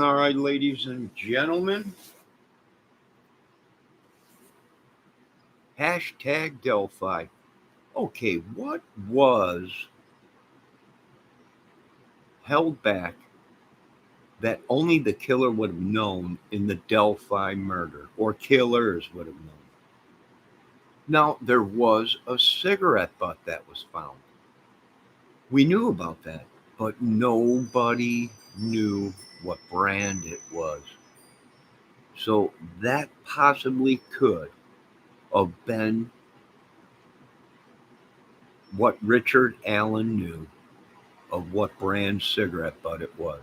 All right, ladies and gentlemen, hashtag Delphi. Okay, what was held back that only the killer would have known in the Delphi murder, or killers would have known? Now, there was a cigarette butt that was found. We knew about that, but nobody knew what brand it was. So that possibly could have been what Richard Allen knew of what brand cigarette butt it was.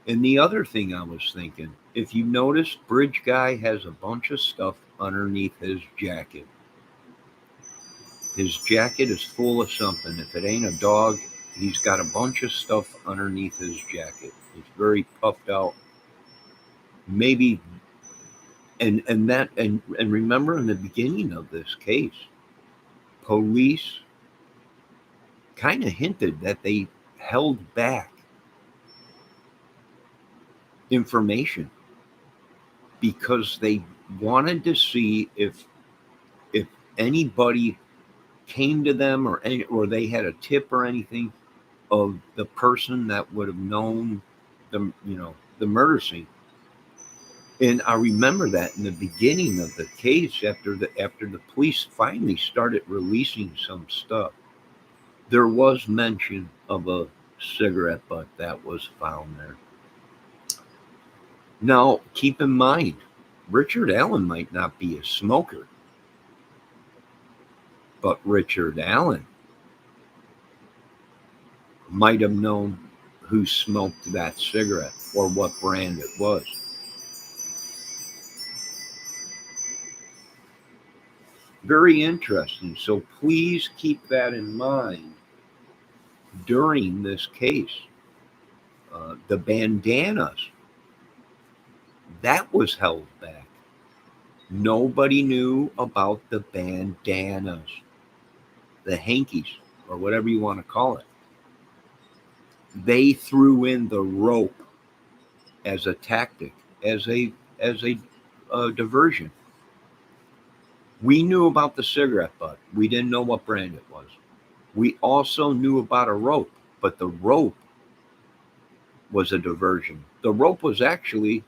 And the other thing I was thinking, if you notice, Bridge Guy has a bunch of stuff underneath his jacket. His jacket is full of something. If it ain't a dog, he's got a bunch of stuff underneath his jacket. It's very puffed out. Maybe and remember in the beginning of this case, police kind of hinted that they held back information because they wanted to see if anybody came to them or they had a tip or anything of the person that would have known the murder scene. And I remember that in the beginning of the case, after the police finally started releasing some stuff, there was mention of a cigarette butt that was found there. Now, keep in mind, Richard Allen might not be a smoker, but Richard Allen might have known who smoked that cigarette or what brand it was. Very interesting. So please keep that in mind during this case. The bandanas, that was held back. Nobody knew about the bandanas, the hankies, or whatever you want to call it. They threw in the rope as a tactic, as a diversion. We knew about the cigarette butt. We didn't know what brand it was. We also knew about a rope, but the rope was a diversion. The rope was actually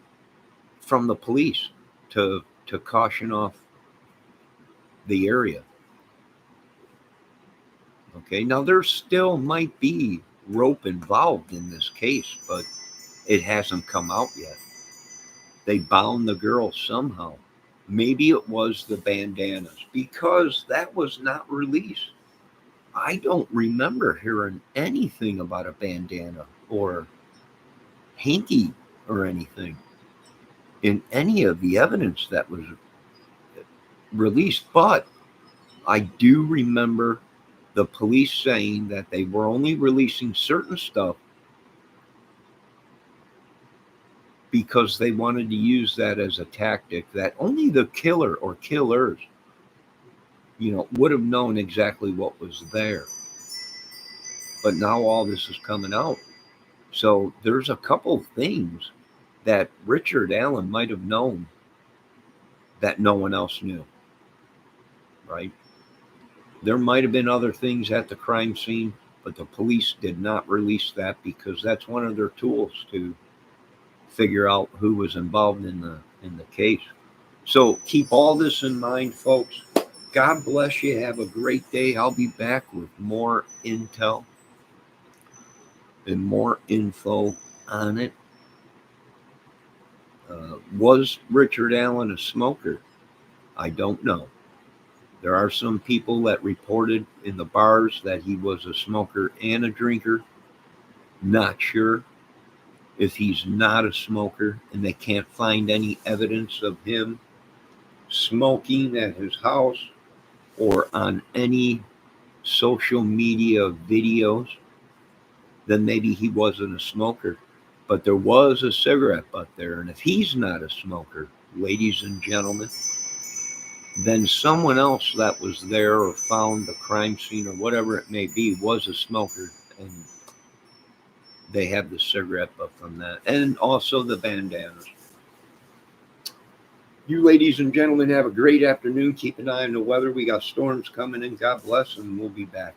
from the police to caution off the area. Okay, now there still might be rope involved in this case, but it hasn't come out yet. They bound the girl somehow. Maybe it was the bandanas because that was not released. I don't remember hearing anything about a bandana or hanky or anything in any of the evidence that was released. But I do remember the police saying that they were only releasing certain stuff because they wanted to use that as a tactic that only the killer or killers, would have known exactly what was there. But now all this is coming out. So there's a couple things that Richard Allen might have known that no one else knew, right? There might have been other things at the crime scene, but the police did not release that because that's one of their tools to figure out who was involved in the case. So keep all this in mind, folks. God bless you. Have a great day. I'll be back with more intel and more info on it. Was Richard Allen a smoker? I don't know. There are some people that reported in the bars that he was a smoker and a drinker. Not sure. If he's not a smoker and they can't find any evidence of him smoking at his house or on any social media videos, then maybe he wasn't a smoker. But there was a cigarette butt there. And if he's not a smoker, ladies and gentlemen, then someone else that was there or found the crime scene or whatever it may be was a smoker. And They have the cigarette butt from that, and also the bandanas. You ladies and gentlemen have a great afternoon. Keep an eye on the weather. We got storms coming in. God bless, and we'll be back.